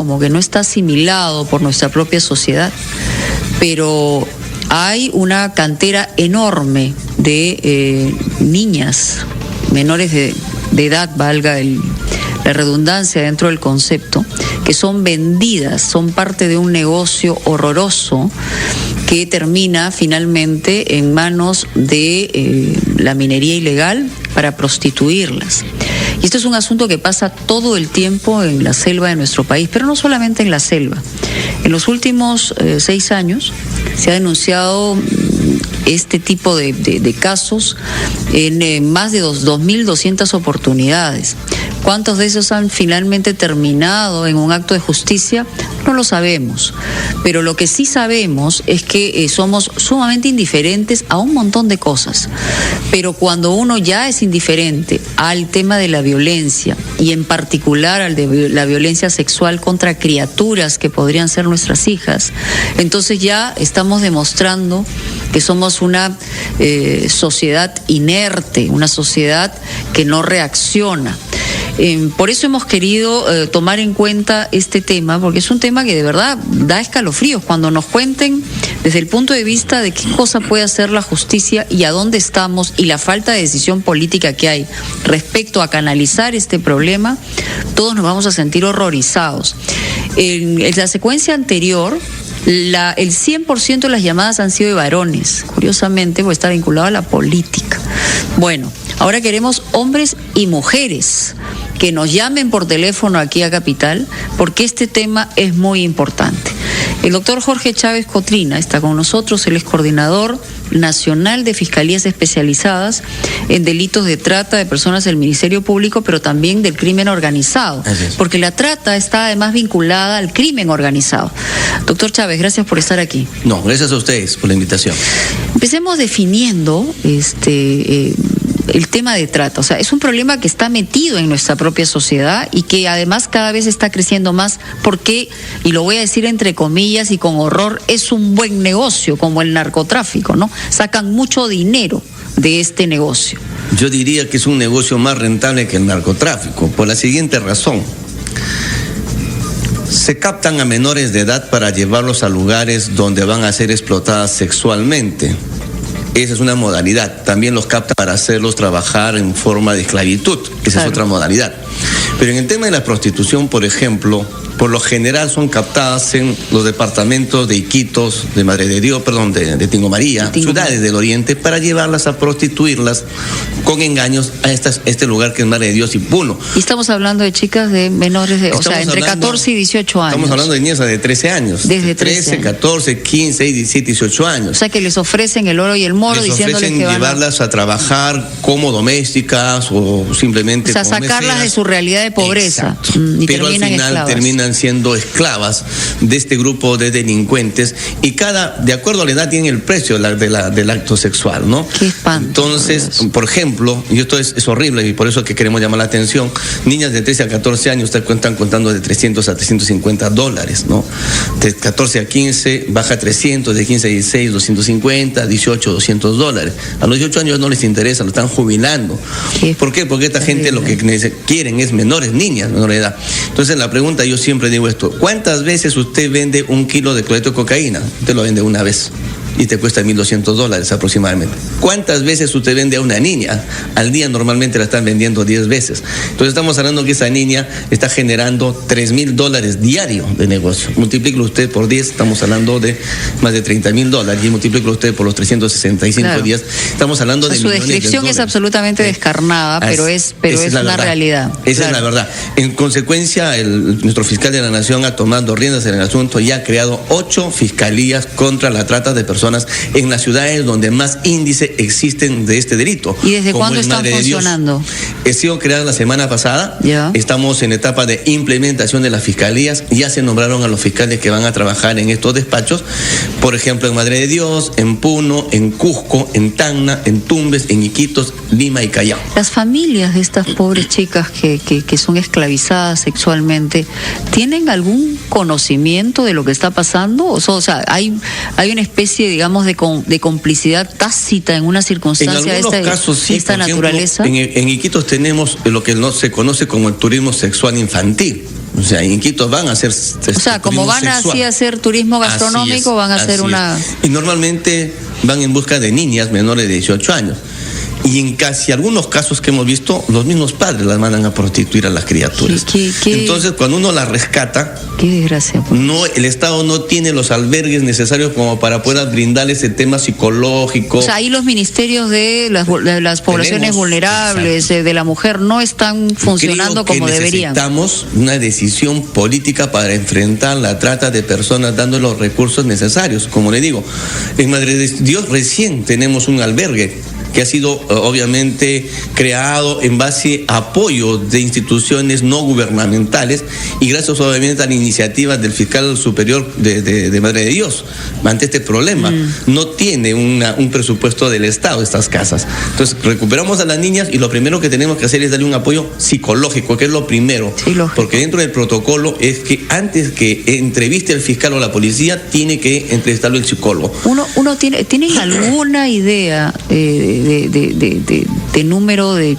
como que no está asimilado por nuestra propia sociedad, pero hay una cantera enorme de niñas menores de edad, valga la redundancia dentro del concepto, que son vendidas, son parte de un negocio horroroso que termina finalmente en manos de la minería ilegal para prostituirlas. Y esto es un asunto que pasa todo el tiempo en la selva de nuestro país, pero no solamente en la selva. En los últimos 6 años se ha denunciado este tipo de casos en más de 2.200 oportunidades. ¿Cuántos de esos han finalmente terminado en un acto de justicia? No lo sabemos, pero lo que sí sabemos es que somos sumamente indiferentes a un montón de cosas. Pero cuando uno ya es indiferente al tema de la violencia, y en particular al de la violencia sexual contra criaturas que podrían ser nuestras hijas, entonces ya estamos demostrando que somos una sociedad inerte, una sociedad que no reacciona. Por eso hemos querido tomar en cuenta este tema, porque es un tema que de verdad da escalofríos cuando nos cuenten desde el punto de vista de qué cosa puede hacer la justicia y a dónde estamos y la falta de decisión política que hay respecto a canalizar este problema. Todos nos vamos a sentir horrorizados. En la secuencia anterior, el 100% de las llamadas han sido de varones, curiosamente, porque está vinculado a la política. Bueno, ahora queremos hombres y mujeres que nos llamen por teléfono aquí a Capital, porque este tema es muy importante. El doctor Jorge Chávez Cotrina está con nosotros, él es coordinador nacional de Fiscalías Especializadas en Delitos de Trata de Personas del Ministerio Público, pero también del crimen organizado, porque la trata está además vinculada al crimen organizado. Doctor Chávez, gracias por estar aquí. No, gracias a ustedes por la invitación. Empecemos definiendo el tema de trata. O sea, es un problema que está metido en nuestra propia sociedad y que además cada vez está creciendo más porque, y lo voy a decir entre comillas y con horror, es un buen negocio como el narcotráfico, ¿no? Sacan mucho dinero de este negocio. Yo diría que es un negocio más rentable que el narcotráfico, por la siguiente razón. Se captan a menores de edad para llevarlos a lugares donde van a ser explotadas sexualmente. Esa es una modalidad. También los captan para hacerlos trabajar en forma de esclavitud. Esa es otra modalidad. Pero en el tema de la prostitución, por ejemplo, por lo general son captadas en los departamentos de Iquitos, de Madre de Dios, de Tingo María, ciudades del Oriente, para llevarlas a prostituirlas con engaños a este lugar que es Madre de Dios y Puno. Y estamos hablando de chicas de menores de, entre 14 y 18 años. Estamos hablando de niñas de 13 años. Desde 13, 14, 15, 17, 18 años. O sea que les ofrecen el oro y el moro diciéndoles que van llevarlas a trabajar como domésticas o simplemente como sacarlas meseras de su realidad de pobreza. Y pero al final terminan siendo esclavas de este grupo de delincuentes y de acuerdo a la edad tienen el precio del acto sexual, ¿no? Qué espanto. Entonces, por ejemplo, y esto es horrible y por eso es que queremos llamar la atención, niñas de 13 a 14 años están contando de $300 a $350, ¿no? De 14 a 15 baja a 300, de 15 a 16, 250, 18, $200. A los 18 años no les interesa, lo están jubilando. ¿Por qué? Porque esta gente lo que quieren es niñas menor de edad. Entonces la pregunta, yo siempre digo esto: ¿cuántas veces usted vende 1 kilo de cloreto de cocaína? Usted lo vende una vez y te cuesta $1,200 aproximadamente. ¿Cuántas veces usted vende a una niña? Al día normalmente la están vendiendo 10 veces. Entonces estamos hablando que esa niña está generando $3,000 diario de negocio. Multiplíquelo usted por 10, estamos hablando de más de $30,000, y multiplíquelo usted por los 365 días. Estamos hablando de millones de dólares. Su descripción es absolutamente descarnada, pero es una realidad. Esa es la verdad. En consecuencia, nuestro fiscal de la Nación ha tomado riendas en el asunto y ha creado 8 fiscalías contra la trata de personas en las ciudades donde más índice existen de este delito. ¿Y desde cuándo están funcionando? Ha sido creada la semana pasada. Estamos en etapa de implementación de las fiscalías. Ya se nombraron a los fiscales que van a trabajar en estos despachos. Por ejemplo, en Madre de Dios, en Puno, en Cusco, en Tacna, en Tumbes, en Iquitos, Lima y Callao. Las familias de estas pobres chicas que son esclavizadas sexualmente, ¿tienen algún conocimiento de lo que está pasando? O sea, hay una especie, digamos, de complicidad tácita en una circunstancia de esta naturaleza. En Iquitos tenemos lo que no se conoce como el turismo sexual infantil. O sea, en Quito van a hacer o sea, como van así a hacer turismo gastronómico, van a hacer una... Y normalmente van en busca de niñas menores de 18 años. Y en casi algunos casos que hemos visto, los mismos padres las mandan a prostituir a las criaturas. Entonces, cuando uno las rescata, qué desgracia, pues. No, el Estado no tiene los albergues necesarios como para poder brindarle ese tema psicológico. O sea, ahí los ministerios de las poblaciones vulnerables, de la mujer, no están funcionando como deberían. Necesitamos una decisión política para enfrentar la trata de personas, dando los recursos necesarios. Como le digo, en Madre de Dios recién tenemos un albergue que ha sido obviamente creado en base a apoyo de instituciones no gubernamentales y gracias obviamente a la iniciativa del fiscal superior de Madre de Dios ante este problema. No tiene un presupuesto del Estado estas casas. Entonces recuperamos a las niñas y lo primero que tenemos que hacer es darle un apoyo psicológico, que es lo primero. Sí, porque dentro del protocolo es que antes que entreviste al fiscal o la policía, tiene que entrevistarlo el psicólogo. Uno ¿tienen alguna idea de número de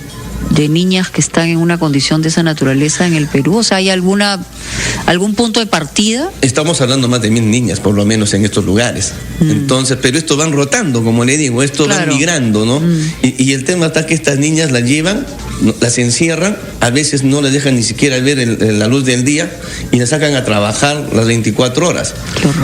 niñas que están en una condición de esa naturaleza en el Perú? O sea, ¿hay algún punto de partida? Estamos hablando más de 1.000 niñas, por lo menos, en estos lugares. Entonces, pero esto van rotando, como le digo, esto va migrando, ¿no? Y el tema está que estas niñas las llevan, las encierran, a veces no les dejan ni siquiera ver la luz del día y las sacan a trabajar las 24 horas.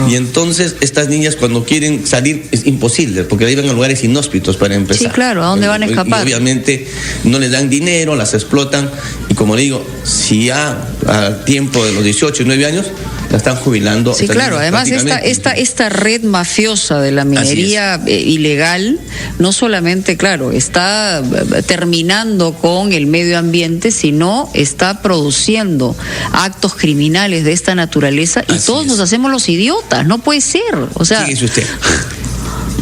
Y entonces estas niñas cuando quieren salir es imposible, porque la llevan a lugares inhóspitos para empezar. Sí, claro, ¿a dónde van a escapar? Y obviamente no les dan dinero, las explotan y como le digo, si ya a tiempo de los 18 y 9 años la están jubilando. Sí, claro, además esta red mafiosa de la minería ilegal no solamente, claro, está terminando con el medio ambiente, sino está produciendo actos criminales de esta naturaleza y todos nos hacemos los idiotas, no puede ser, o sea... Fíjese usted.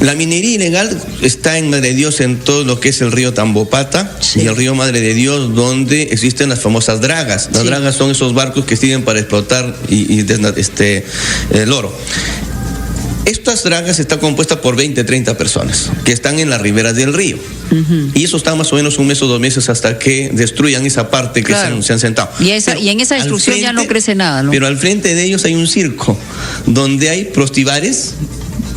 La minería ilegal está en Madre de Dios en todo lo que es el río Tambopata y el río Madre de Dios, donde existen las famosas dragas. Las dragas son esos barcos que sirven para explotar el oro. Estas dragas están compuestas por 20, 30 personas que están en las riberas del río. Y eso está más o menos 1 mes o 2 meses hasta que destruyan esa parte que se han sentado. Y en esa destrucción ya no crece nada, ¿no? Pero al frente de ellos hay un circo donde hay prostibares,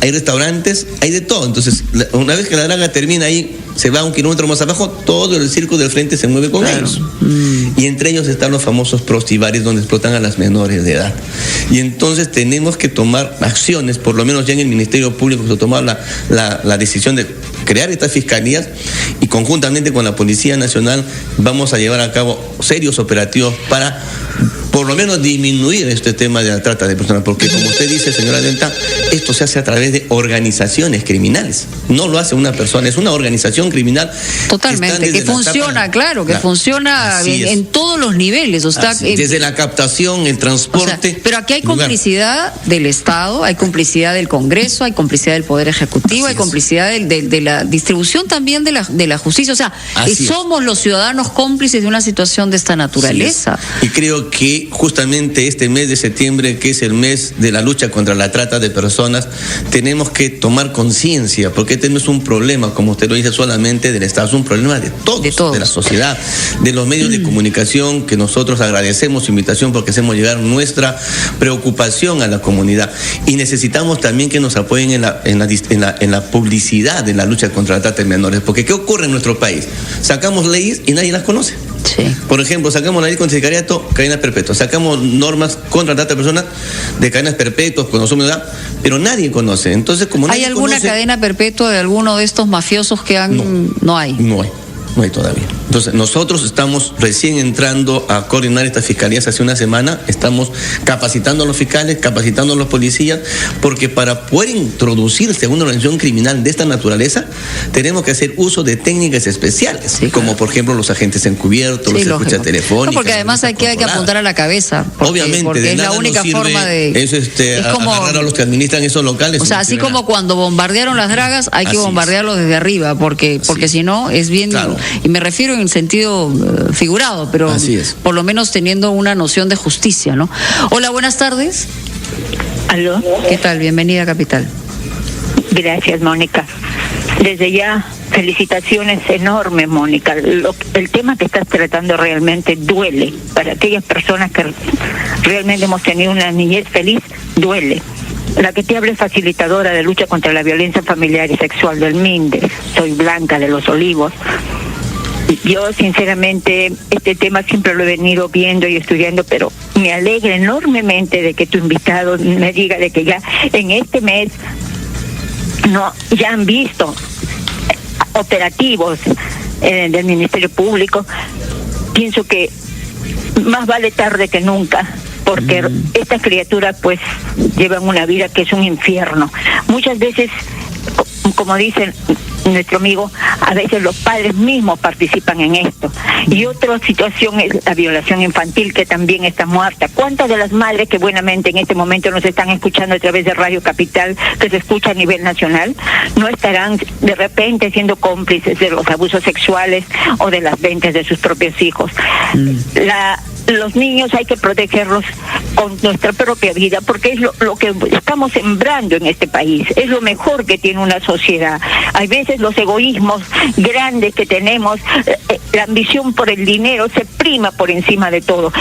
hay restaurantes, hay de todo. Entonces, una vez que la draga termina ahí, se va 1 kilómetro más abajo, todo el circo del frente se mueve con ellos. Y entre ellos están los famosos prostibares donde explotan a las menores de edad. Y entonces tenemos que tomar acciones, por lo menos ya en el Ministerio Público se tomó la decisión de crear estas fiscalías y conjuntamente con la Policía Nacional vamos a llevar a cabo serios operativos para por lo menos disminuir este tema de la trata de personas, porque como usted dice, señora Delta, esto se hace a través de organizaciones criminales, no lo hace una persona, es una organización criminal. Totalmente, que funciona, que funciona en todos los niveles, o sea, desde la captación, el transporte. Pero aquí hay complicidad del Estado, hay complicidad del Congreso, hay complicidad del Poder Ejecutivo, hay complicidad de la distribución también de la justicia, o sea, somos los ciudadanos cómplices de una situación de esta naturaleza. Y creo que justamente este mes de septiembre, que es el mes de la lucha contra la trata de personas, tenemos que tomar conciencia, porque este no es un problema, como usted lo dice, solamente del Estado, es un problema de todos, de la sociedad, de los medios de comunicación, que nosotros agradecemos su invitación porque hacemos llegar nuestra preocupación a la comunidad. Y necesitamos también que nos apoyen en la publicidad de la lucha contra la trata de menores, porque ¿qué ocurre en nuestro país? Sacamos leyes y nadie las conoce. Por ejemplo, sacamos la ley contra el sicariato, cadenas perpetuas. Sacamos normas contra la trata de personas de cadenas perpetuas, consumo de edad, pero nadie conoce. Entonces, como ¿hay alguna cadena perpetua de alguno de estos mafiosos que han...? No hay. No hay todavía. Entonces, nosotros estamos recién entrando a coordinar estas fiscalías hace una semana, estamos capacitando a los fiscales, capacitando a los policías, porque para poder introducirse una organización criminal de esta naturaleza, tenemos que hacer uso de técnicas especiales, como por ejemplo los agentes encubiertos, los escuchas telefónicas. Porque además hay que apuntar a la cabeza. Obviamente, porque es la única forma de... Es como agarrar a los que administran esos locales. O sea, así como cuando bombardearon las dragas, hay que bombardearlos desde arriba, porque si no, es bien... Claro. Y me refiero en el sentido figurado, pero por lo menos teniendo una noción de justicia, ¿no? Hola, buenas tardes. ¿Aló? ¿Qué tal? Bienvenida a Capital. Gracias, Mónica. Desde ya Felicitaciones enormes, Mónica. El tema que estás tratando realmente duele. Para aquellas personas que realmente hemos tenido una niñez feliz, duele. La que te habla es facilitadora de lucha contra la violencia familiar y sexual del MINDES. Soy Blanca de los Olivos. Yo, sinceramente, este tema siempre lo he venido viendo y estudiando, pero me alegra enormemente de que tu invitado me diga de que ya en este mes ya han visto operativos del Ministerio Público. Pienso que más vale tarde que nunca, porque estas criaturas pues llevan una vida que es un infierno. Muchas veces, como dicen nuestro amigo, a veces los padres mismos participan en esto. Y otra situación es la violación infantil, que también está muerta. ¿Cuántas de las madres que buenamente en este momento nos están escuchando a través de Radio Capital, que se escucha a nivel nacional, no estarán de repente siendo cómplices de los abusos sexuales o de las ventas de sus propios hijos? Los niños hay que protegerlos con nuestra propia vida, porque es lo que estamos sembrando en este país, es lo mejor que tiene una sociedad. Hay veces los egoísmos grandes que tenemos, la ambición por el dinero se prima por encima de todo.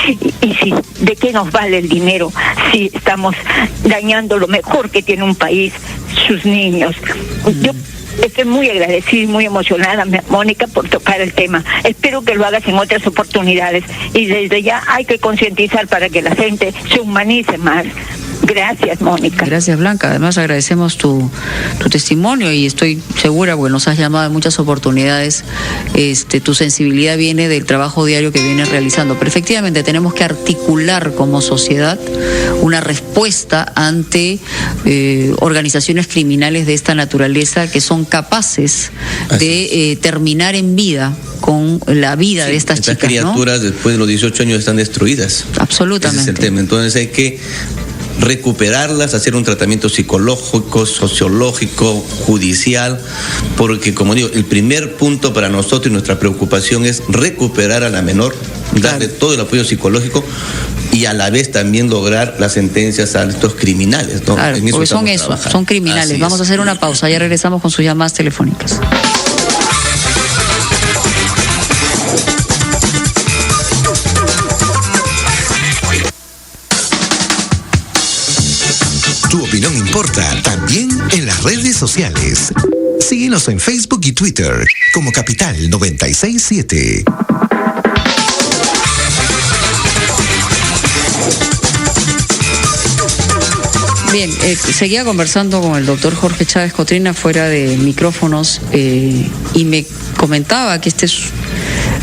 Y si, ¿de qué nos vale el dinero si estamos dañando lo mejor que tiene un país, sus niños? Yo estoy muy agradecida y muy emocionada, Mónica, por tocar el tema. Espero que lo hagas en otras oportunidades. Y desde ya hay que concientizar para que la gente se humanice más. Gracias, Mónica. Gracias, Blanca. Además, agradecemos tu testimonio y estoy segura, porque nos has llamado en muchas oportunidades, tu sensibilidad viene del trabajo diario que vienes realizando. Pero efectivamente tenemos que articular como sociedad una respuesta ante organizaciones criminales de esta naturaleza que son capaces de terminar en vida con la vida de estas chicas. Estas criaturas, ¿no? Después de los 18 años están destruidas. Absolutamente. Ese es el tema. Entonces hay que recuperarlas, hacer un tratamiento psicológico, sociológico, judicial, porque, como digo, el primer punto para nosotros y nuestra preocupación es recuperar a la menor, darle todo el apoyo psicológico y a la vez también lograr las sentencias a estos criminales, ¿no? Claro, porque son criminales. Así Vamos a hacer una pausa, ya regresamos con sus llamadas telefónicas. Tu opinión importa también en las redes sociales. Síguenos en Facebook y Twitter como Capital 96.7. Bien, seguía conversando con el doctor Jorge Chávez Cotrina fuera de micrófonos y me comentaba que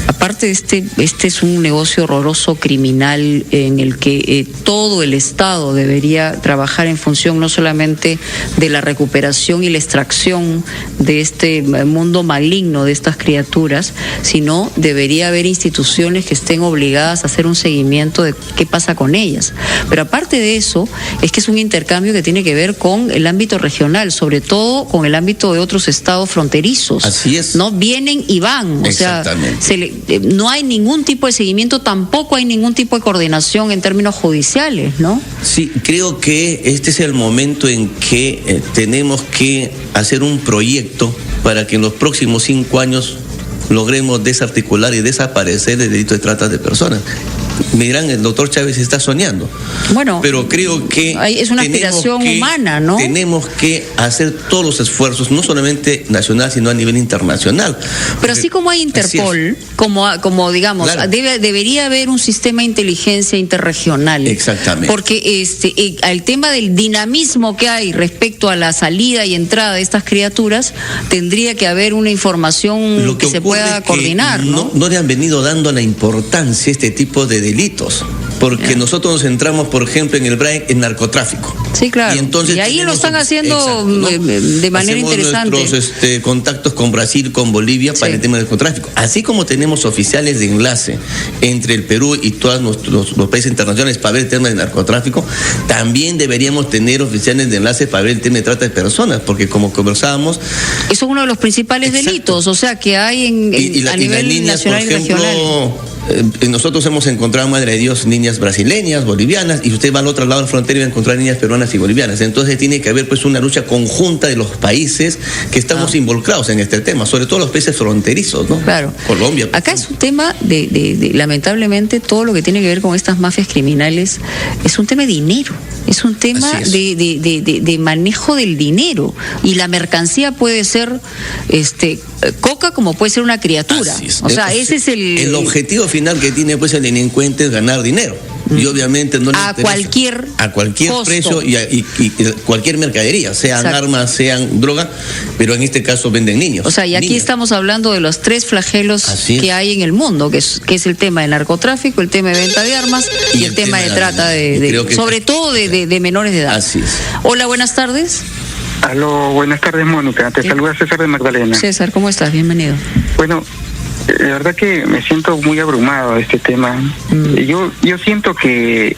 aparte este es un negocio horroroso, criminal, en el que todo el Estado debería trabajar en función no solamente de la recuperación y la extracción de este mundo maligno de estas criaturas, sino debería haber instituciones que estén obligadas a hacer un seguimiento de qué pasa con ellas. Pero aparte de eso, es que es un intercambio que tiene que ver con el ámbito regional, sobre todo con el ámbito de otros estados fronterizos. Así es. ¿No? Vienen y van. O sea, no hay ningún tipo de seguimiento, tampoco hay ningún tipo de coordinación en términos judiciales, ¿no? Sí, creo que este es el momento en que tenemos que hacer un proyecto para que en los próximos 5 años logremos desarticular y desaparecer el delito de trata de personas. Me dirán, el doctor Chávez está soñando. Bueno, pero creo que es una aspiración humana, ¿no? Tenemos que hacer todos los esfuerzos, no solamente nacional, sino a nivel internacional. Pero así como hay Interpol, como digamos, claro, debería haber un sistema de inteligencia interregional. Exactamente. Porque el tema del dinamismo que hay respecto a la salida y entrada de estas criaturas, tendría que haber una información que se pueda coordinar, ¿no? No le han venido dando la importancia a este tipo de delitos, porque nosotros nos centramos, por ejemplo, en el BRAE, en narcotráfico. Sí, claro. Y ahí lo están haciendo de manera interesante. Nuestros contactos con Brasil, con Bolivia, para el tema del narcotráfico. Así como tenemos oficiales de enlace entre el Perú y todos los países internacionales para ver el tema del narcotráfico, también deberíamos tener oficiales de enlace para ver el tema de trata de personas, porque como conversábamos... Eso es uno de los principales delitos, o sea, que hay a nivel nacional y regional. nosotros hemos encontrado, Madre de Dios, niñas brasileñas, bolivianas, y usted va al otro lado de la frontera y va a encontrar niñas peruanas y bolivianas. Entonces tiene que haber pues una lucha conjunta de los países que estamos involucrados en este tema, sobre todo los países fronterizos, ¿no? Claro. Colombia. Acá es un tema de lamentablemente, todo lo que tiene que ver con estas mafias criminales es un tema de dinero. Es un tema de manejo del dinero, y la mercancía puede ser coca como puede ser una criatura. O sea, ese es el objetivo final que tiene pues el delincuente, es ganar dinero. Y obviamente no le interesa a cualquier costo. precio y cualquier mercadería, sean armas, sean droga, pero en este caso venden niños. O sea, y aquí estamos hablando de los 3 flagelos que hay en el mundo, que es el tema de narcotráfico, el tema de venta de armas y el tema de trata sobre todo de menores de edad. Así es. Hola, buenas tardes. Aló, buenas tardes, Mónica. Te saluda César de Magdalena. César, ¿cómo estás? Bienvenido. Bueno, la verdad que me siento muy abrumado de este tema. Yo siento que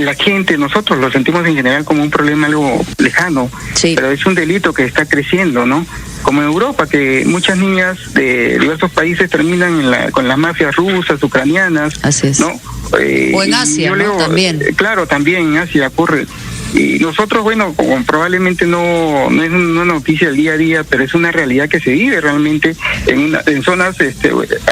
la gente, nosotros lo sentimos en general como un problema algo lejano, pero es un delito que está creciendo, ¿no? Como en Europa, que muchas niñas de diversos países terminan con las mafias rusas, ucranianas, así es, ¿no? O en Asia, ¿no? También. Claro, también en Asia ocurre. Y nosotros, bueno, como probablemente no es una noticia del día a día, pero es una realidad que se vive realmente en zonas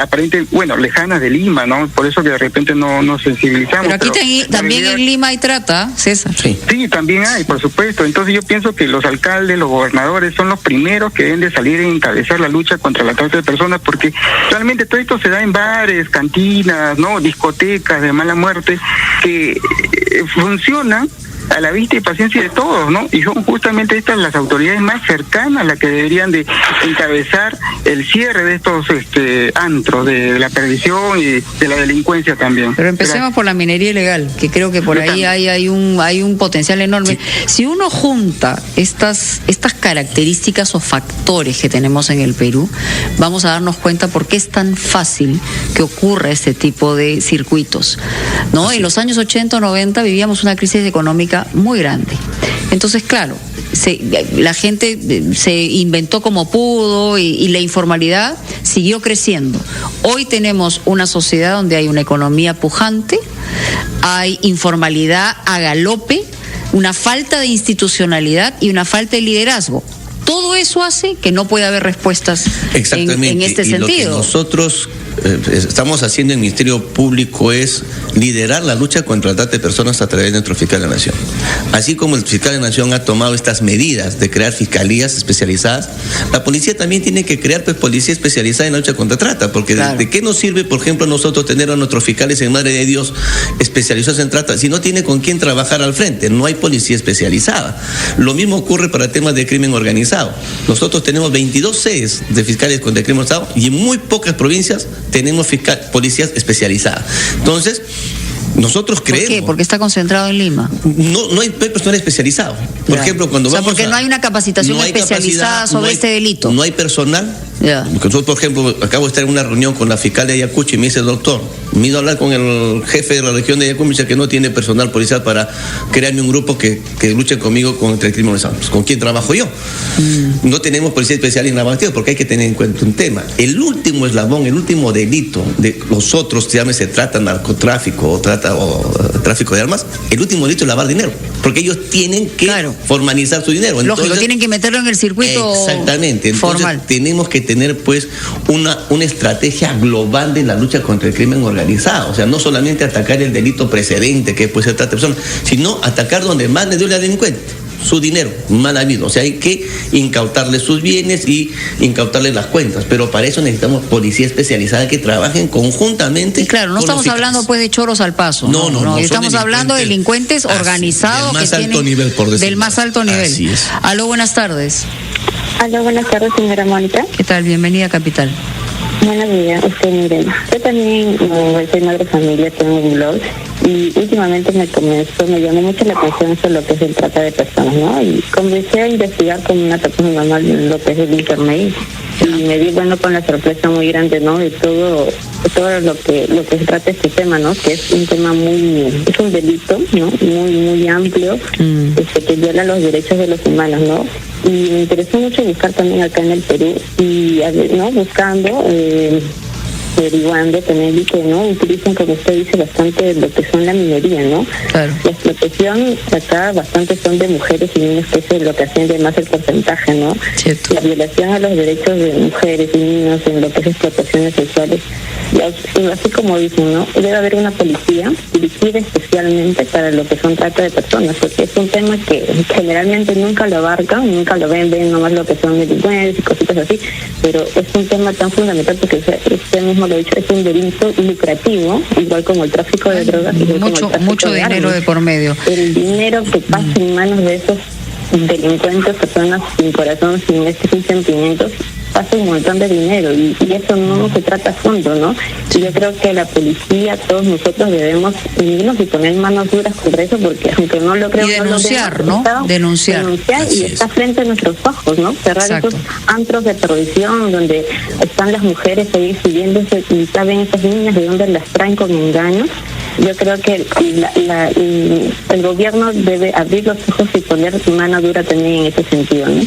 aparentemente, lejanas de Lima, ¿no? Por eso que de repente no nos sensibilizamos. Pero aquí también en Lima hay trata, César. Sí, también hay, por supuesto. Entonces yo pienso que los alcaldes, los gobernadores son los primeros que deben de salir a encabezar la lucha contra la trata de personas, porque realmente todo esto se da en bares, cantinas, ¿no? Discotecas de mala muerte, que funcionan a la vista y paciencia de todos, ¿no? Y son justamente estas las autoridades más cercanas las que deberían de encabezar el cierre de estos antros de la perdición y de la delincuencia también. Pero empecemos por la minería ilegal, que creo que por ahí hay un potencial enorme. Sí. Si uno junta estas características o factores que tenemos en el Perú, vamos a darnos cuenta por qué es tan fácil que ocurra este tipo de circuitos, ¿no? En los años 80 o 90 vivíamos una crisis económica muy grande. Entonces, claro, la gente se inventó como pudo y la informalidad siguió creciendo. Hoy tenemos una sociedad donde hay una economía pujante, hay informalidad a galope, una falta de institucionalidad y una falta de liderazgo. Todo eso hace que no pueda haber respuestas en este sentido. Lo que nosotros estamos haciendo en el Ministerio Público es liderar la lucha contra el trata de personas a través de nuestro fiscal de la Nación. Así como el fiscal de la Nación ha tomado estas medidas de crear fiscalías especializadas, la policía también tiene que crear policía especializada en la lucha contra trata, porque ¿de qué nos sirve, por ejemplo, nosotros tener a nuestros fiscales en Madre de Dios especializados en trata si no tiene con quién trabajar al frente? No hay policía especializada. Lo mismo ocurre para temas de crimen organizado. Nosotros tenemos 22 sedes de fiscales contra el crimen organizado y en muy pocas provincias tenemos policías especializadas. Entonces, nosotros creemos... ¿Por qué? Porque está concentrado en Lima. No hay personal especializado. Por ejemplo, cuando vamos porque no hay una capacitación especializada sobre este delito. No hay personal. Nosotros, por ejemplo, acabo de estar en una reunión con la fiscal de Ayacucho y me dice: doctor, me he ido a hablar con el jefe de la región de Ayacucho y me dice que no tiene personal policial para crearme un grupo que luche conmigo contra el crimen organizado. Pues, ¿con quién trabajo yo? No tenemos policía especial en la Bastida, porque hay que tener en cuenta un tema. El último eslabón, el último delito de los otros, llámese trata, narcotráfico o tráfico de armas, el último delito es lavar dinero, porque ellos tienen que formalizar su dinero. Entonces, lógico, tienen que meterlo en el circuito exactamente. Entonces, formal. Tenemos que tener pues una estrategia global de la lucha contra el crimen organizado. O sea, no solamente atacar el delito precedente, que puede ser trata de personas, sino atacar donde más le duele al delincuente: su dinero mal habido. O sea, hay que incautarle sus bienes y incautarle las cuentas, pero para eso necesitamos policía especializada que trabajen conjuntamente. Y claro, no estamos hablando pues de choros al paso. No. Estamos hablando de delincuentes organizados del más alto nivel, por decirlo. Del más alto nivel. Así es. Aló, buenas tardes. Aló, buenas tardes, señora Mónica. ¿Qué tal? Bienvenida a Capital. Buenos días, miren, yo también soy madre de familia, tengo un blog y últimamente me llamó mucho la atención sobre lo que es el trata de personas, ¿no? Y comencé a investigar como una persona normal lo que es el internet y me di, con la sorpresa muy grande, ¿no? De todo lo que se trata este tema, ¿no? Que es un tema es un delito, ¿no? Muy amplio, que viola los derechos de los humanos, ¿no? Y me interesó mucho buscar también acá en el Perú y, ¿no? Buscando averiguando también y que no utilizan, como usted dice, bastante lo que son la minería, ¿no? Claro. La explotación acá bastante son de mujeres y niños, que es lo que asciende más el porcentaje, ¿no? Cierto. La violación a los derechos de mujeres y niños en lo que es explotaciones sexuales, así como dicen, ¿no? Debe haber una policía dirigida especialmente para lo que son trata de personas, porque es un tema que generalmente nunca lo abarcan, nunca lo ven nomás lo que son delincuentes y cositas así, pero es un tema tan fundamental porque usted mismo lo ha dicho, es un delito lucrativo, igual como el tráfico de drogas. Mucho de dinero armas. De por medio. El dinero que pasa en manos de esos delincuentes, personas sin corazón, sin sentimientos, pasa un montón de dinero y eso no se trata a fondo, ¿no? Y yo creo que la policía, todos nosotros debemos unirnos y poner manos duras contra eso, porque aunque no lo creo, y denunciar, ¿no? Denunciar y está frente a nuestros ojos, ¿no? Cerrar Exacto. esos antros de perdición donde están las mujeres ahí subiéndose y saben esas niñas de dónde las traen con engaños. Yo creo que el gobierno debe abrir los ojos y poner mano dura también en ese sentido, ¿no?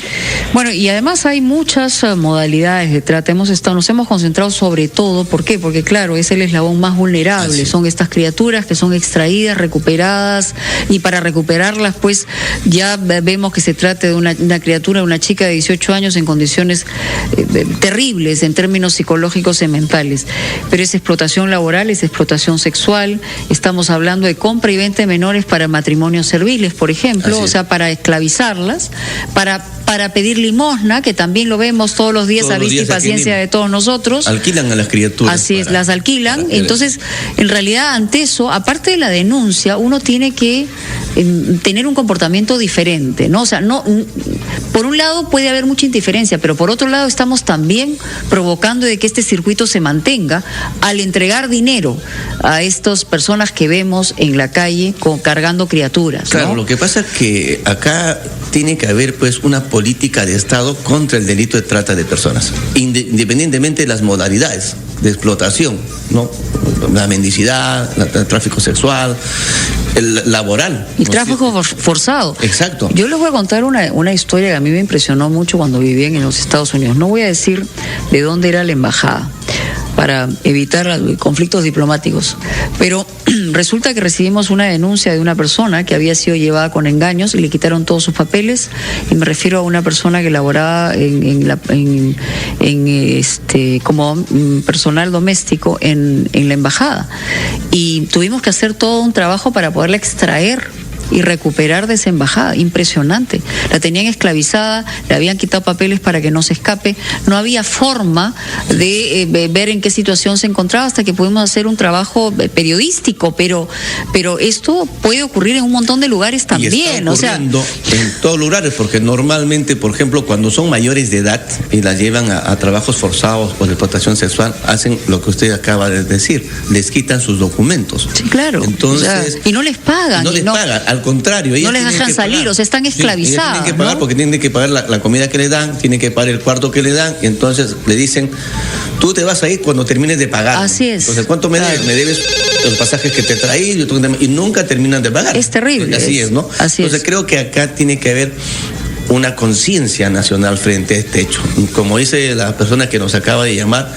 Bueno, y además hay muchas modalidades de trata. Nos hemos concentrado sobre todo, ¿por qué? Porque claro, es el eslabón más vulnerable. Son estas criaturas que son extraídas, recuperadas, y para recuperarlas, pues ya vemos que se trata de una criatura, una chica de 18 años en condiciones terribles en términos psicológicos y mentales. Pero es explotación laboral, es explotación sexual. Estamos hablando de compra y venta de menores para matrimonios serviles, por ejemplo, o sea, para esclavizarlas, para pedir limosna, que también lo vemos todos los días a vista y paciencia de todos nosotros. Alquilan a las criaturas. Así es, las alquilan. Entonces, en realidad, ante eso, aparte de la denuncia, uno tiene que tener un comportamiento diferente, ¿no? O sea, no, por un lado puede haber mucha indiferencia, pero por otro lado estamos también provocando de que este circuito se mantenga al entregar dinero a estas personas que vemos en la calle cargando criaturas, ¿no? Claro, lo que pasa es que acá tiene que haber pues una política de Estado contra el delito de trata de personas, independientemente de las modalidades de explotación, ¿no? La mendicidad, el tráfico sexual, el laboral. El tráfico forzado. Exacto. Yo les voy a contar una historia que a mí me impresionó mucho cuando vivían en los Estados Unidos. No voy a decir de dónde era la embajada, para evitar conflictos diplomáticos, pero resulta que recibimos una denuncia de una persona que había sido llevada con engaños y le quitaron todos sus papeles, y me refiero a una persona que laboraba como personal doméstico en la embajada, y tuvimos que hacer todo un trabajo para poderla extraer y recuperar de esa embajada. Impresionante. La tenían esclavizada, le habían quitado papeles para que no se escape, no había forma de ver en qué situación se encontraba, hasta que pudimos hacer un trabajo periodístico, pero esto puede ocurrir en un montón de lugares también. Y está ocurriendo en todos lugares, porque normalmente, por ejemplo, cuando son mayores de edad y las llevan a trabajos forzados o de explotación sexual, hacen lo que usted acaba de decir, les quitan sus documentos. Sí, claro. Entonces, y no les pagan. No les pagan, al contrario. No les dejan salir, o sea, están esclavizadas. Tienen que pagar, ¿no? Porque tienen que pagar la comida que le dan, tienen que pagar el cuarto que le dan, y entonces le dicen, tú te vas a ir cuando termines de pagar. Así es. Entonces, ¿cuánto me debes? Me debes los pasajes que te traí, y nunca terminan de pagar. Es terrible. Así es, ¿no? Así entonces, creo que acá tiene que haber una conciencia nacional frente a este hecho. Como dice la persona que nos acaba de llamar,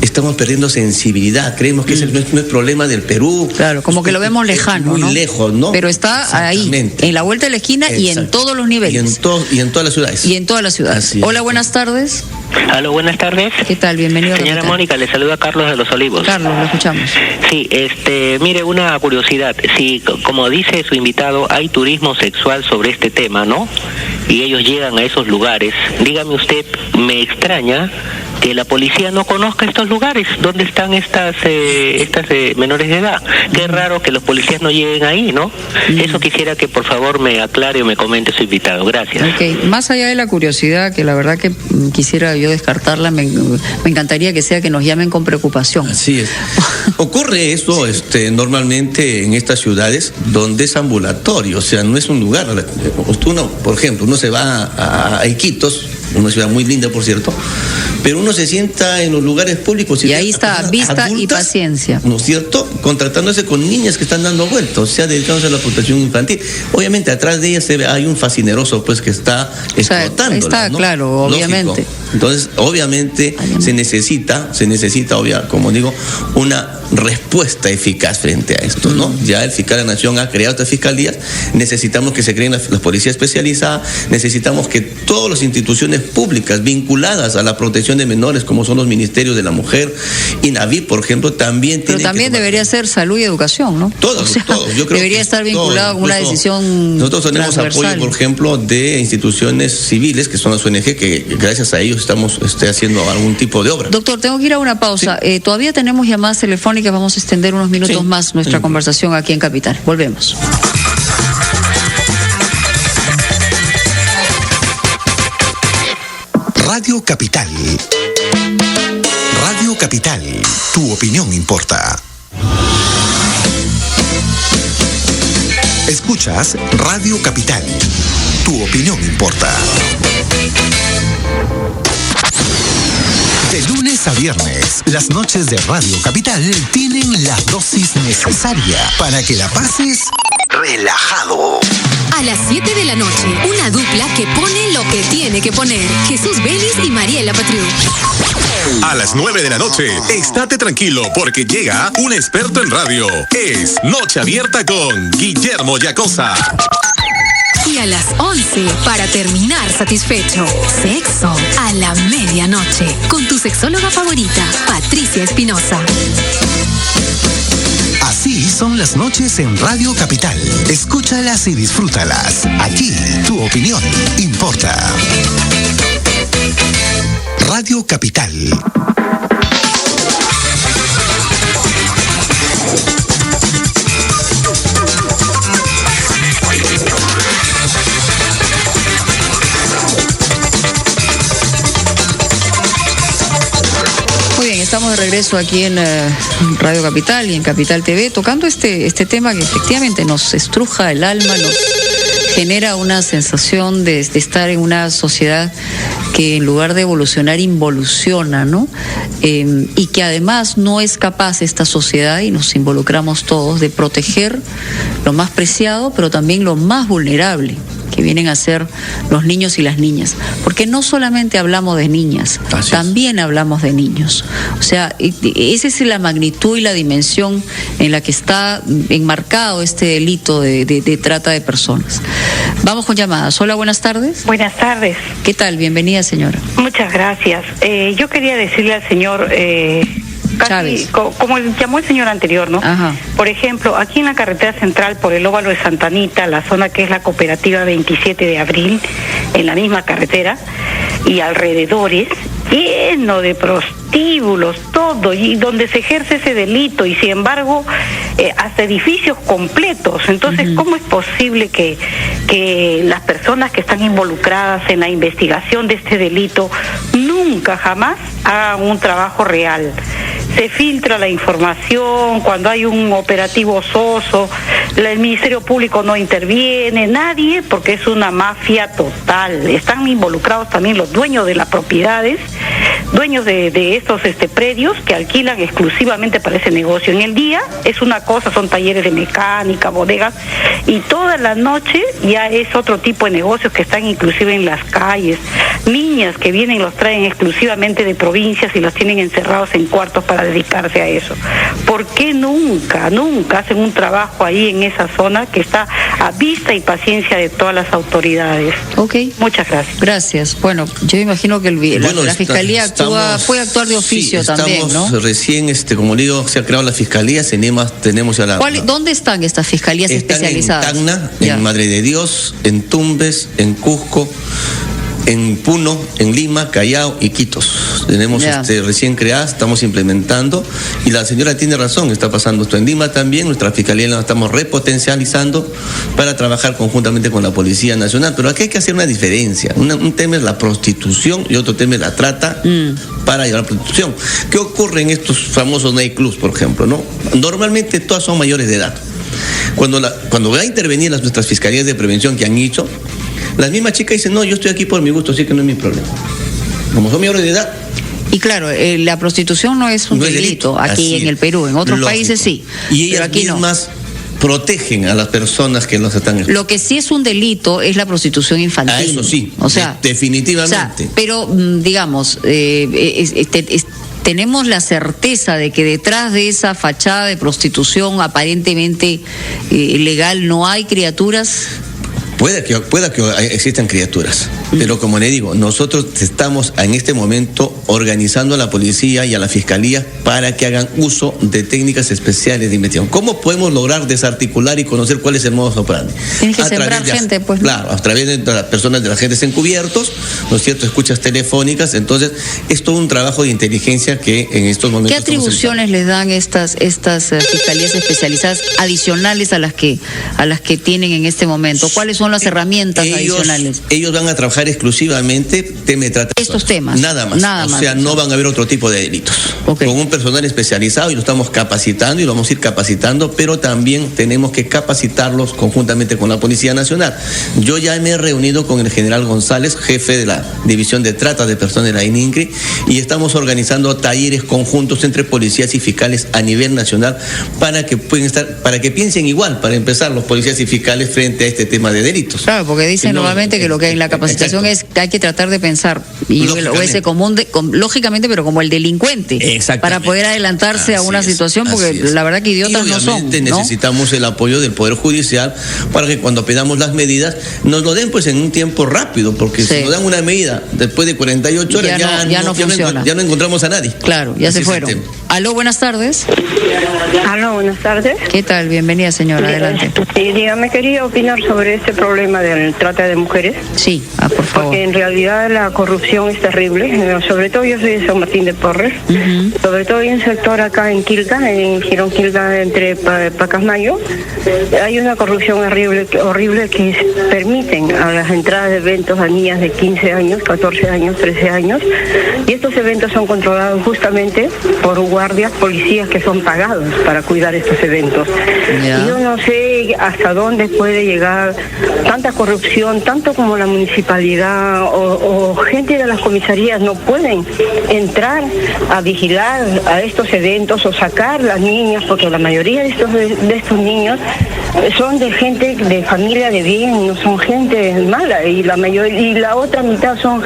estamos perdiendo sensibilidad. Creemos que ese no es problema del Perú. Claro, como que lo vemos lejano, muy ¿no? lejos, ¿no? Pero está ahí, en la vuelta de la esquina. Exacto. Y en todos los niveles. Y en todas las ciudades. Y en todas las ciudades. Hola, buenas tardes. Aló, buenas tardes. ¿Qué tal? Bienvenido. Señora Mónica, le saluda Carlos de Los Olivos. Carlos, lo escuchamos. Sí, mire, una curiosidad. Sí, como dice su invitado, hay turismo sexual sobre este tema, ¿no? Y ellos llegan a esos lugares. Dígame usted, me extraña que la policía no conozca estos lugares donde están estas menores de edad. Qué raro que los policías no lleguen ahí, ¿no? Eso quisiera que por favor me aclare o me comente su invitado. Gracias. Ok, más allá de la curiosidad, que la verdad que quisiera yo descartarla, me encantaría que sea que nos llamen con preocupación. Así es. Ocurre eso normalmente en estas ciudades donde es ambulatorio, o sea, no es un lugar. Uno, por ejemplo, uno se va a Iquitos, una ciudad muy linda, por cierto, pero uno se sienta en los lugares públicos y ahí está, vista adultas, y paciencia, ¿no es cierto?, contratándose con niñas que están dando vueltas, o sea, dedicándose a la protección infantil. Obviamente atrás de ellas hay un fascineroso pues que está explotándolas, está, ¿no? Claro, obviamente. Entonces, obviamente, se necesita, como digo, una respuesta eficaz frente a esto, ¿no? Ya el fiscal de la Nación ha creado estas fiscalías, necesitamos que se creen las policías especializadas, necesitamos que todas las instituciones públicas vinculadas a la protección de menores, como son los ministerios de la mujer, INAVI, por ejemplo, también tienen. Pero también debería ser salud y educación, ¿no? Todos. Yo creo debería que estar vinculado con una decisión. Nosotros tenemos apoyo, por ejemplo, de instituciones civiles, que son las ONG, que gracias a ellos estamos haciendo algún tipo de obra. Doctor, tengo que ir a una pausa. Sí. Todavía tenemos llamadas telefónicas, vamos a extender unos minutos más nuestra conversación aquí en Capital. Volvemos. Radio Capital. Radio Capital. Tu opinión importa. Escuchas Radio Capital. Tu opinión importa. De lunes a viernes, las noches de Radio Capital tienen la dosis necesaria para que la pases relajado. A las 7 de la noche, una dupla que pone lo que tiene que poner. Jesús Vélez y Mariela Patriu. A las 9 de la noche, estate tranquilo porque llega un experto en radio. Es Noche Abierta con Guillermo Yacosa. Y a las 11, para terminar satisfecho, sexo a la medianoche, con tu sexóloga favorita, Patricia Espinosa. Así son las noches en Radio Capital. Escúchalas y disfrútalas. Aquí, tu opinión importa. Radio Capital. Estamos de regreso aquí en Radio Capital y en Capital TV, tocando este tema que efectivamente nos estruja el alma, nos genera una sensación de estar en una sociedad que en lugar de evolucionar, involuciona, ¿no? Y que además no es capaz esta sociedad, y nos involucramos todos, de proteger lo más preciado, pero también lo más vulnerable, que vienen a ser los niños y las niñas. Porque no solamente hablamos de niñas, también hablamos de niños. O sea, esa es la magnitud y la dimensión en la que está enmarcado este delito de trata de personas. Vamos con llamadas. Hola, buenas tardes. Buenas tardes. ¿Qué tal? Bienvenida, señora. Muchas gracias. Yo quería decirle al señor... Casi, como llamó el señor anterior, ¿no? Ajá. Por ejemplo, aquí en la carretera central por el óvalo de Santa Anita, la zona que es la cooperativa 27 de abril, en la misma carretera y alrededores, lleno de prostíbulos, todo, y donde se ejerce ese delito, y sin embargo, hasta edificios completos. Entonces, ¿cómo es posible que las personas que están involucradas en la investigación de este delito nunca, jamás hagan un trabajo real? Se filtra la información, cuando hay un operativo soso, el Ministerio Público no interviene, nadie, porque es una mafia total. Están involucrados también los dueños de las propiedades, dueños de estos predios que alquilan exclusivamente para ese negocio. En el día es una cosa, son talleres de mecánica, bodegas, y toda la noche ya es otro tipo de negocios que están inclusive en las calles. Niñas que vienen los traen exclusivamente de provincias y los tienen encerrados en cuartos para dedicarse a eso. ¿Por qué nunca hacen un trabajo ahí en esa zona que está a vista y paciencia de todas las autoridades? Ok. Muchas gracias. Gracias. Bueno, yo imagino que la Fiscalía puede actuar de oficio también, ¿no? Recién, como digo, se ha creado la Fiscalía, tenemos ya la... ¿Dónde están estas fiscalías especializadas? En Tacna, en Madre de Dios, en Tumbes, en Cusco, en Puno, en Lima, Callao y Quitos. Tenemos recién creadas, estamos implementando, y la señora tiene razón, está pasando esto en Lima también. Nuestra Fiscalía la estamos repotencializando para trabajar conjuntamente con la Policía Nacional, pero aquí hay que hacer una diferencia. Un tema es la prostitución y otro tema es la trata para llevar a la prostitución. ¿Qué ocurre en estos famosos nightclubs, por ejemplo, no? Normalmente todas son mayores de edad. Cuando va a intervenir nuestras fiscalías de prevención que han hecho, las mismas chicas dicen, no, yo estoy aquí por mi gusto, así que no es mi problema. Como son mayores de edad. Y claro, la prostitución no es un delito aquí en el Perú, en otros países sí. Y ellas mismas protegen a las personas que los están explotando. Lo que sí es un delito es la prostitución infantil. Eso sí, o sea, definitivamente. O sea, pero digamos, tenemos la certeza de que detrás de esa fachada de prostitución aparentemente legal no hay criaturas. Pueda que existan criaturas, pero como le digo, nosotros estamos en este momento organizando a la policía y a la fiscalía para que hagan uso de técnicas especiales de investigación. ¿Cómo podemos lograr desarticular y conocer cuál es el modus operandi? Tienes que sembrar gente, pues. Claro, a través de las personas, de los agentes encubiertos, ¿no es cierto? Escuchas telefónicas. Entonces, es todo un trabajo de inteligencia que en estos momentos. ¿Qué atribuciones les dan estas fiscalías especializadas adicionales a las que tienen en este momento? ¿Cuáles son las herramientas adicionales? Ellos van a trabajar exclusivamente tema de trata de estos temas. Nada más. O sea, no van a haber otro tipo de delitos. Okay. Con un personal especializado, y lo estamos capacitando y lo vamos a ir capacitando, pero también tenemos que capacitarlos conjuntamente con la Policía Nacional. Yo ya me he reunido con el general González, jefe de la División de Trata de Personas de la ININCRI, y estamos organizando talleres conjuntos entre policías y fiscales a nivel nacional para que piensen igual, para empezar, los policías y fiscales frente a este tema de delitos. Claro, porque dicen nuevamente que lo que hay en la capacitación es que hay que tratar de pensar y ese común lógicamente, pero como el delincuente, para poder adelantarse a una situación, porque la verdad que idiotas no son. Necesitamos el apoyo del Poder Judicial para que cuando pedamos las medidas nos lo den pues en un tiempo rápido, porque si nos dan una medida después de 48 horas ya no encontramos a nadie. Claro, ya se fueron. Aló, buenas tardes. Aló, buenas tardes. ¿Qué tal? Bienvenida, señora. Adelante. Sí, dígame, quería opinar sobre este problema del trata de mujeres. Sí, por favor. Porque en realidad la corrupción es terrible. Sobre todo yo soy de San Martín de Porres. Sobre todo en un sector acá en Quilca, en Girón Quilca, entre Pacasmayo. Hay una corrupción horrible que permiten a las entradas de eventos a niñas de 15 años, 14 años, 13 años. Y estos eventos son controlados justamente por guardias, policías que son pagados para cuidar estos eventos. Y yo no sé hasta dónde puede llegar tanta corrupción, tanto como la municipalidad o gente de las comisarías no pueden entrar a vigilar a estos eventos o sacar las niñas, porque la mayoría de estos niños son de gente de familia de bien, no son gente mala, y la otra mitad son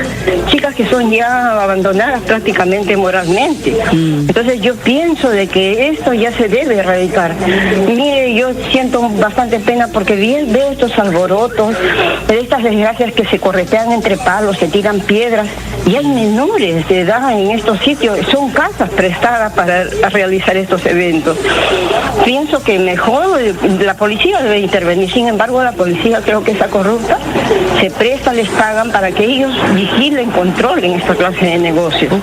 chicas que son ya abandonadas prácticamente moralmente. Entonces yo pienso de que esto ya se debe erradicar. Mire, yo siento bastante pena porque veo estos alborotos, de estas desgracias que se corretean entre palos, se tiran piedras, y hay menores de edad en estos sitios, son casas prestadas para realizar estos eventos. Pienso que mejor la policía debe intervenir, sin embargo la policía creo que está corrupta, se presta, les pagan para que ellos vigilen, controlen esta clase de negocios.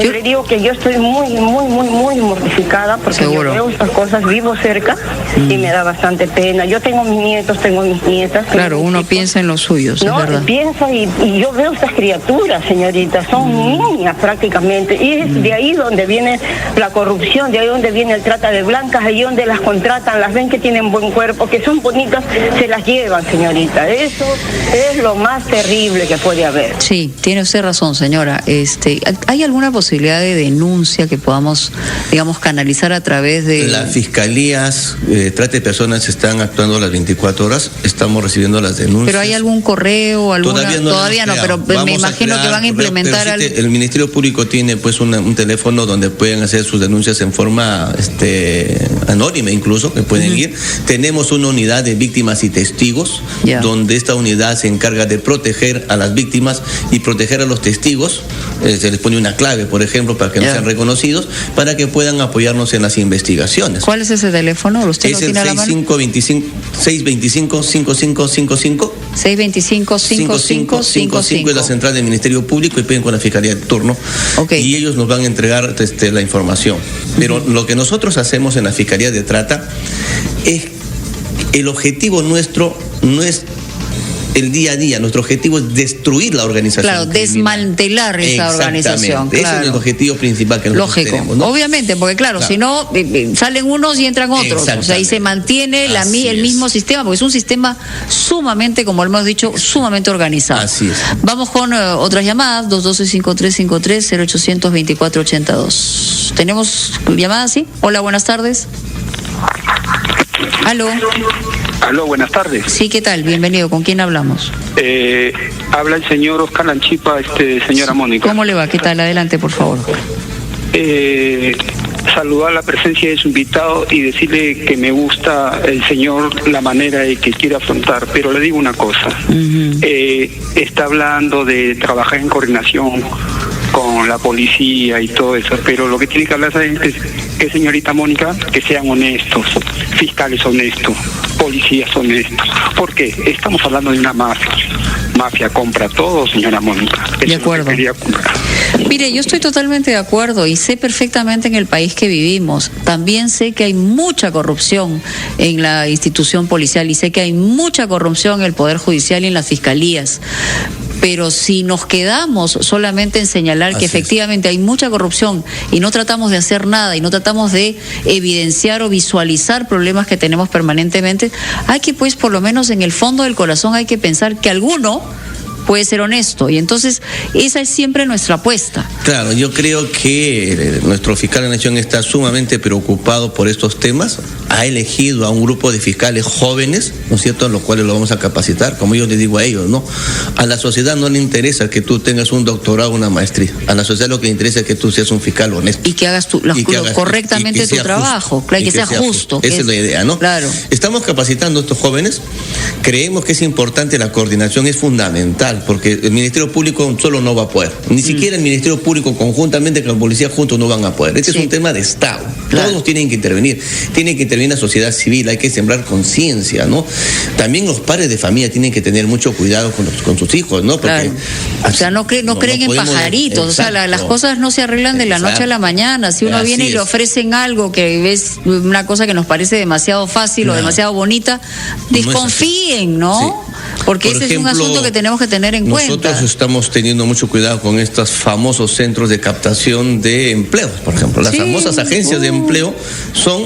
Yo le digo que yo estoy muy mortificada porque yo veo estas cosas, vivo cerca y me da bastante pena. Yo tengo mis nietos, tengo mis nietas. Claro, uno piensa en los suyos, ¿no? Es verdad. Piensa y yo veo estas criaturas, señorita, son niñas prácticamente, y es de ahí donde viene la corrupción, de ahí donde viene el trata de blancas, ahí donde las contratan, las ven que tienen buen cuerpo, que son bonitas, se las llevan, señorita. Eso es lo más terrible que puede haber. Sí, tiene usted razón, señora. ¿Hay alguna posibilidad de denuncia que podamos, digamos, canalizar a través de...? Las fiscalías trata de personas están actuando las 24 horas, estamos recibiendo las denuncias. ¿Pero hay algún correo? Todavía no, pero me imagino que van a implementar... El Ministerio Público tiene pues un teléfono donde pueden hacer sus denuncias en forma anónima incluso, que pueden ir. Tenemos una unidad de víctimas y testigos, donde esta unidad se encarga de proteger a las víctimas y proteger a los testigos. Se les pone una clave, por ejemplo, para que no sean reconocidos, para que puedan apoyarnos en las investigaciones. ¿Cuál es ese teléfono? ¿Usted es lo tiene el 625-5555? 625-5555 es la central del Ministerio Público, y piden con la Fiscalía de turno, y ellos nos van a entregar la información. Pero lo que nosotros hacemos en la Fiscalía de Trata es, el objetivo nuestro no es el día a día, nuestro objetivo es destruir la organización. Claro, desmantelar esa organización. Ese es el objetivo principal que nosotros tenemos, ¿no? Obviamente, porque si no, salen unos y entran otros. O sea, y se mantiene el mismo sistema, porque es un sistema sumamente, como hemos dicho, sumamente organizado. Así es. Vamos con otras llamadas, 212-5353, 0800-2482. ¿Tenemos llamadas, sí? Hola, buenas tardes. Aló. Aló, buenas tardes. Sí, ¿qué tal? Bienvenido. ¿Con quién hablamos? Habla el señor Oscar Lanchipa, señora Mónica. ¿Cómo le va? ¿Qué tal? Adelante, por favor. Saludar la presencia de su invitado y decirle que me gusta el señor la manera de que quiere afrontar, pero le digo una cosa. Está hablando de trabajar en coordinación con la policía y todo eso, pero lo que tiene que hablar es que señorita Mónica, que sean honestos, fiscales honestos, policías honestos. ¿Por qué? Estamos hablando de una mafia. Mafia compra todo, señora Mónica. Eso de acuerdo. Mire, yo estoy totalmente de acuerdo y sé perfectamente en el país que vivimos. También sé que hay mucha corrupción en la institución policial y sé que hay mucha corrupción en el Poder Judicial y en las fiscalías. Pero si nos quedamos solamente en señalar que efectivamente hay mucha corrupción y no tratamos de hacer nada y no tratamos de evidenciar o visualizar problemas que tenemos permanentemente, hay que, pues, por lo menos en el fondo del corazón hay que pensar que alguno puede ser honesto, y entonces esa es siempre nuestra apuesta. Claro, yo creo que nuestro fiscal de la Nación está sumamente preocupado por estos temas, ha elegido a un grupo de fiscales jóvenes, ¿no es cierto?, a los cuales lo vamos a capacitar, como yo les digo a ellos, ¿no? A la sociedad no le interesa que tú tengas un doctorado o una maestría, a la sociedad lo que le interesa es que tú seas un fiscal honesto. Y que hagas correctamente tu trabajo, claro, y que sea justo. Esa es la idea, ¿no? Claro. Estamos capacitando a estos jóvenes, creemos que es importante, la coordinación es fundamental, porque el Ministerio Público solo no va a poder, ni siquiera el Ministerio Público conjuntamente con la policía juntos no van a poder. Este es un tema de Estado, todos tienen que intervenir la sociedad civil, hay que sembrar conciencia, ¿no? También los padres de familia tienen que tener mucho cuidado con sus hijos, ¿no? Porque o sea, no creen en pajaritos, o sea, las cosas no se arreglan de la noche a la mañana. Si uno viene y le ofrecen algo que es una cosa que nos parece demasiado fácil o demasiado bonita, desconfíen, ¿no? Porque ese es un asunto que tenemos que tener en cuenta. Nosotros estamos teniendo mucho cuidado con estos famosos centros de captación de empleo, por ejemplo. Las famosas agencias de empleo son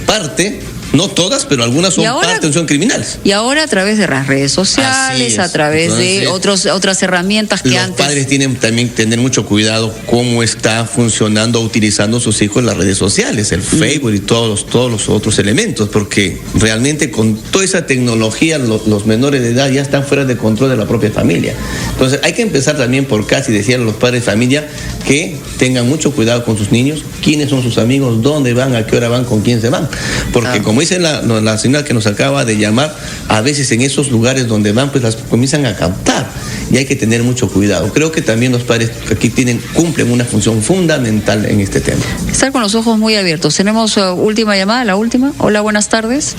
parte, no todas, pero algunas son parte, son criminales. Y ahora a través de las redes sociales, a través de otras herramientas que los antes... Los padres tienen también que tener mucho cuidado cómo está funcionando, utilizando sus hijos las redes sociales, el Facebook y todos los otros elementos, porque realmente con toda esa tecnología los menores de edad ya están fuera de control de la propia familia. Entonces hay que empezar también por casi decirle a los padres de familia que tengan mucho cuidado con sus niños, quiénes son sus amigos, dónde van, a qué hora van, con quién se van, porque como dice la señora que nos acaba de llamar, a veces en esos lugares donde van, pues las comienzan a captar y hay que tener mucho cuidado. Creo que también los padres aquí cumplen una función fundamental en este tema. Estar con los ojos muy abiertos. Tenemos última llamada, la última. Hola, buenas tardes.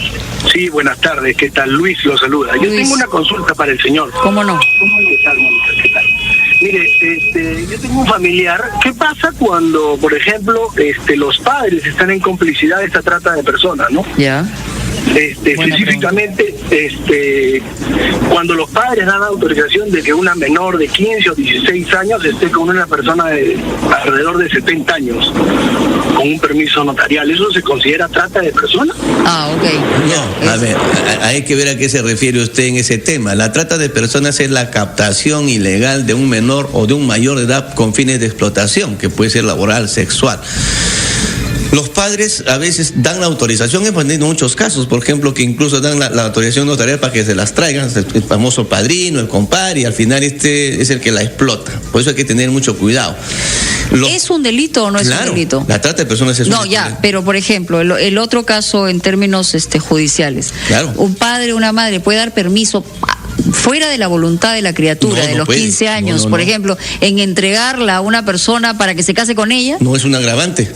Sí, buenas tardes. ¿Qué tal? Luis lo saluda. Yo tengo una consulta para el señor. ¿Cómo no? ¿Qué tal, Mónica? ¿Qué tal? Mire, yo tengo un familiar. ¿Qué pasa cuando, por ejemplo, los padres están en complicidad de esta trata de personas, ¿no? Ya. Específicamente, cuando los padres dan autorización de que una menor de 15 o 16 años esté con una persona de alrededor de 70 años, con un permiso notarial, ¿eso se considera trata de personas? No, a ver, hay que ver a qué se refiere usted en ese tema. La trata de personas es la captación ilegal de un menor o de un mayor de edad con fines de explotación, que puede ser laboral, sexual. Los padres a veces dan la autorización, en muchos casos, por ejemplo, que incluso dan la autorización notarial para que se las traigan, el famoso padrino, el compadre, y al final es el que la explota. Por eso hay que tener mucho cuidado. ¿Es un delito o no es un delito? La trata de personas es un delito. No, ya, pero por ejemplo, el otro caso en términos judiciales. Claro. Un padre o una madre puede dar permiso fuera de la voluntad de la criatura, de los 15 años, por ejemplo, en entregarla a una persona para que se case con ella. No es un agravante.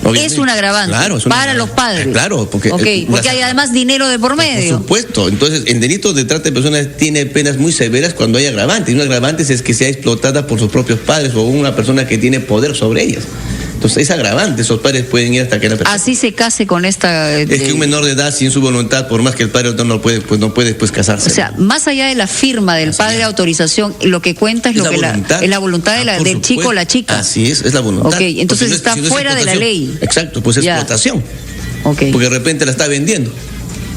Obviamente. Es un agravante para los padres. Claro, porque hay además dinero de por medio. Por supuesto. Entonces, el delito de trata de personas tiene penas muy severas cuando hay agravantes. Y un agravante es que sea explotada por sus propios padres o una persona que tiene poder sobre ellas. Entonces es agravante, esos padres pueden ir hasta que la persona... Así se case con esta... Es que un menor de edad sin su voluntad, por más que el padre no puede casarse. O sea, más allá de la firma del padre de autorización, lo que cuenta es la voluntad del chico o la chica. Así es la voluntad. Ok, entonces está fuera de la ley. Exacto, pues es explotación. Okay. Porque de repente la está vendiendo,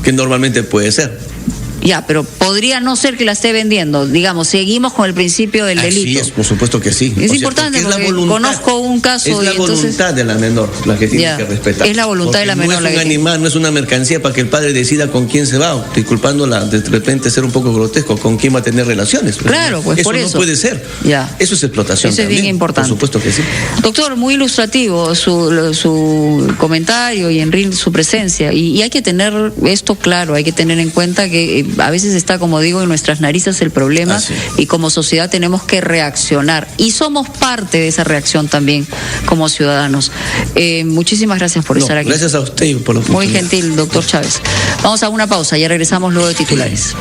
que normalmente puede ser. Ya, pero podría no ser que la esté vendiendo. Digamos, seguimos con el principio del delito. Sí, es, por supuesto que sí. Es importante porque conozco un caso. Es la voluntad de la menor la que tiene que respetar. Es la voluntad de la menor. No es un animal, no es una mercancía para que el padre decida con quién se va, disculpándola de repente ser un poco grotesco, con quién va a tener relaciones. Claro, pues eso por eso. No puede ser. Ya. Eso es explotación. Eso es bien importante. Por supuesto que sí. Doctor, muy ilustrativo su comentario y en su presencia. Y hay que tener esto claro, hay que tener en cuenta que a veces está, como digo, en nuestras narices el problema y como sociedad tenemos que reaccionar. Y somos parte de esa reacción también como ciudadanos. Muchísimas gracias por estar aquí. Gracias a usted y por la oportunidad. Muy gentil, doctor Chávez. Vamos a una pausa, ya regresamos luego de titulares.